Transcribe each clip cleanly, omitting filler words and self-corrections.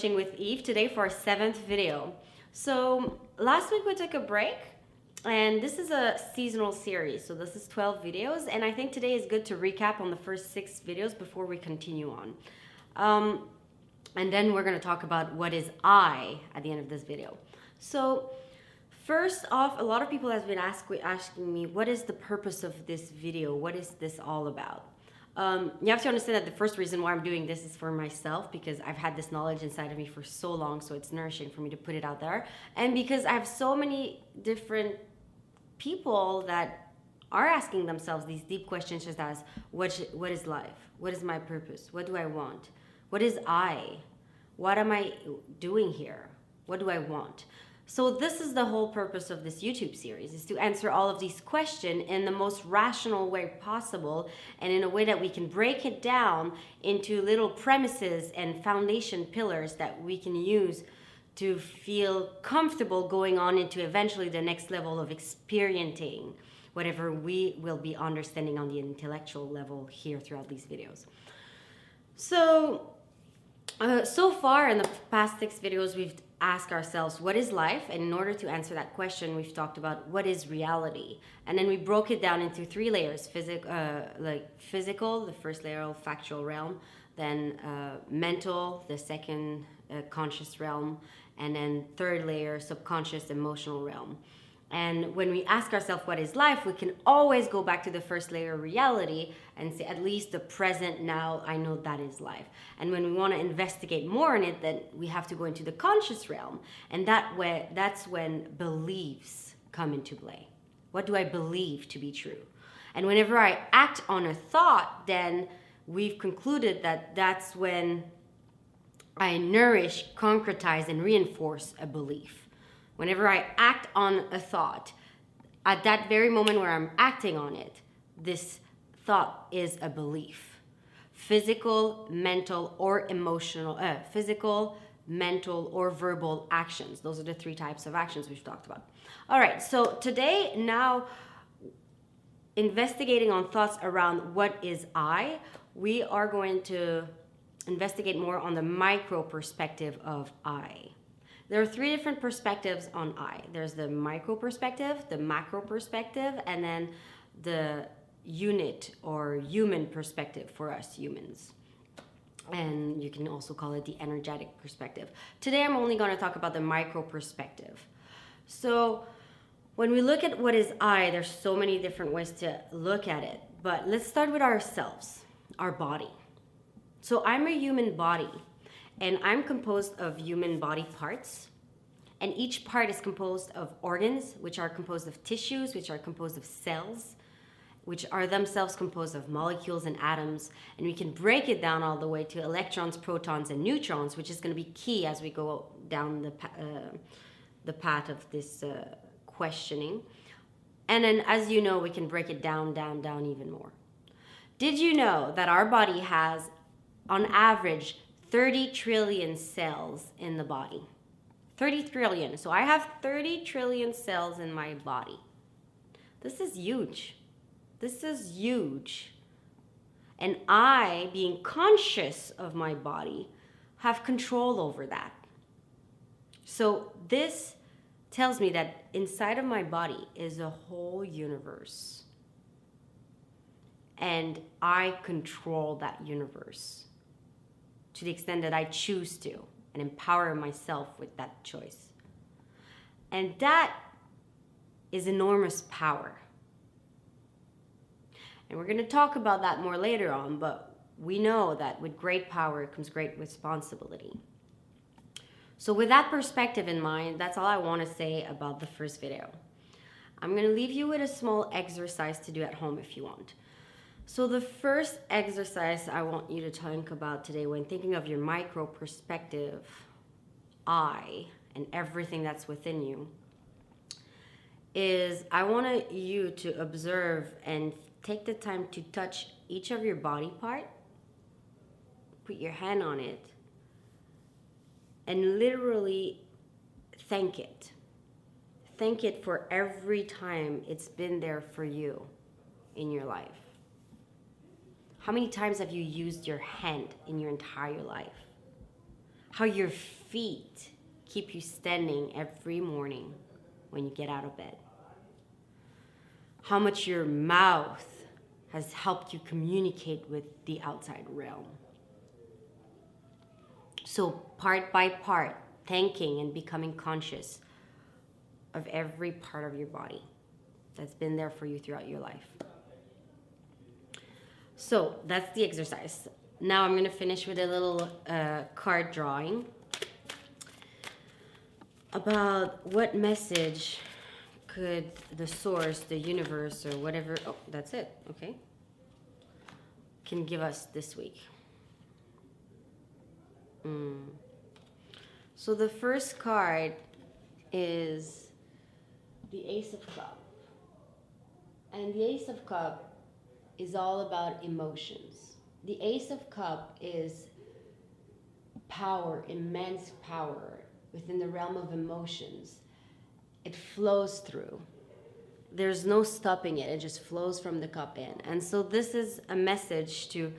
Coaching with Eve today for our 7th video. So last week we took a break and this is a seasonal series. So this is 12 videos and I think today is good to recap on the first 6 videos before we continue on. And then we're going to talk about what is I at the end of this video. So first off, a lot of people have been asking me, what is the purpose of this video? What is this all about? You have to understand that the first reason why I'm doing this is for myself, because I've had this knowledge inside of me for so long, so it's nourishing for me to put it out there. And because I have so many different people that are asking themselves these deep questions such as, what is life? What is my purpose? What do I want? What is I? What am I doing here? What do I want? So this is the whole purpose of this YouTube series, is to answer all of these questions in the most rational way possible and in a way that we can break it down into little premises and foundation pillars that we can use to feel comfortable going on into eventually the next level of experiencing whatever we will be understanding on the intellectual level here throughout these videos. So far in the past 6 videos, we've asked ourselves, what is life? And in order to answer that question, we've talked about what is reality. And then we broke it down into 3 layers, physical, the first layer, factual realm, then mental, the second conscious realm, and then 3rd layer, subconscious, emotional realm. And when we ask ourselves what is life, we can always go back to the first layer of reality and say, at least the present now, I know that is life. And when we want to investigate more in it, then we have to go into the conscious realm. And that's when beliefs come into play. What do I believe to be true? And whenever I act on a thought, then we've concluded that that's when I nourish, concretize, and reinforce a belief. Whenever I act on a thought, at that very moment where I'm acting on it, this thought is a belief. Physical, mental, or emotional, physical, mental, or verbal actions. Those are the 3 types of actions we've talked about. All right, so today, now, investigating on thoughts around what is I, we are going to investigate more on the micro perspective of I. There are 3 different perspectives on I. There's the micro perspective, the macro perspective, and then the unit or human perspective for us humans. And you can also call it the energetic perspective. Today I'm only going to talk about the micro perspective. So when we look at what is I, there's so many different ways to look at it. But let's start with ourselves, our body. So I'm a human body. And I'm composed of human body parts. And each part is composed of organs, which are composed of tissues, which are composed of cells, which are themselves composed of molecules and atoms. And we can break it down all the way to electrons, protons, and neutrons, which is going to be key as we go down the path of this questioning. And then, as you know, we can break it down, down even more. Did you know that our body has, on average, 30 trillion cells in the body? 30 trillion. So I have 30 trillion cells in my body. This is huge. This is huge. And I, being conscious of my body, have control over that. So this tells me that inside of my body is a whole universe. And I control that universe to the extent that I choose to, and empower myself with that choice. And that is enormous power. And we're going to talk about that more later on, but we know that with great power comes great responsibility. So with that perspective in mind, that's all I want to say about the first video. I'm going to leave you with a small exercise to do at home if you want. So the first exercise I want you to think about today when thinking of your micro perspective, I, and everything that's within you, is I want you to observe and take the time to touch each of your body part, put your hand on it, and literally thank it. Thank it for every time it's been there for you in your life. How many times have you used your hand in your entire life? how your feet keep you standing every morning when you get out of bed, how much your mouth has helped you communicate with the outside realm. So part by part, thanking and becoming conscious of every part of your body that's been there for you throughout your life. So that's the exercise. Now I'm going to finish with a little card drawing about what message could the source, the universe, or whatever, oh, that's it, okay, can give us this week. So the first card is the Ace of Cups. And the Ace of Cups is all about emotions. The Ace of Cups is power, immense power within the realm of emotions. It flows through. There's no stopping it. It just flows from the cup in. And so this is a message to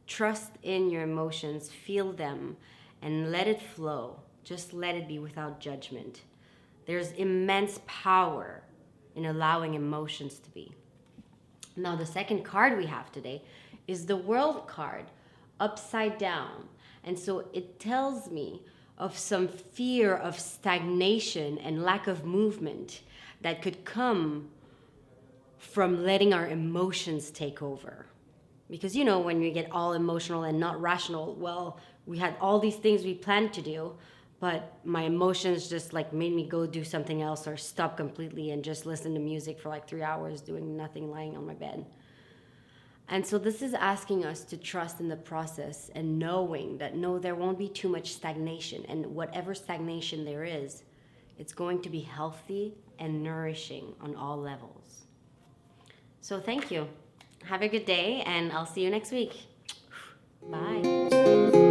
trust in your emotions, feel them, and let it flow. Just let it be without judgment. There's immense power in allowing emotions to be. Now, the second card we have today is the World card, upside down. And so it tells me of some fear of stagnation and lack of movement that could come from letting our emotions take over. Because, you know, when we get all emotional and not rational, well, we had all these things we planned to do, but my emotions just like made me go do something else or stop completely and just listen to music for like 3 hours doing nothing, lying on my bed. And so this is asking us to trust in the process and knowing that no, there won't be too much stagnation. And whatever stagnation there is, it's going to be healthy and nourishing on all levels. So thank you. Have a good day, and I'll see you next week. Bye.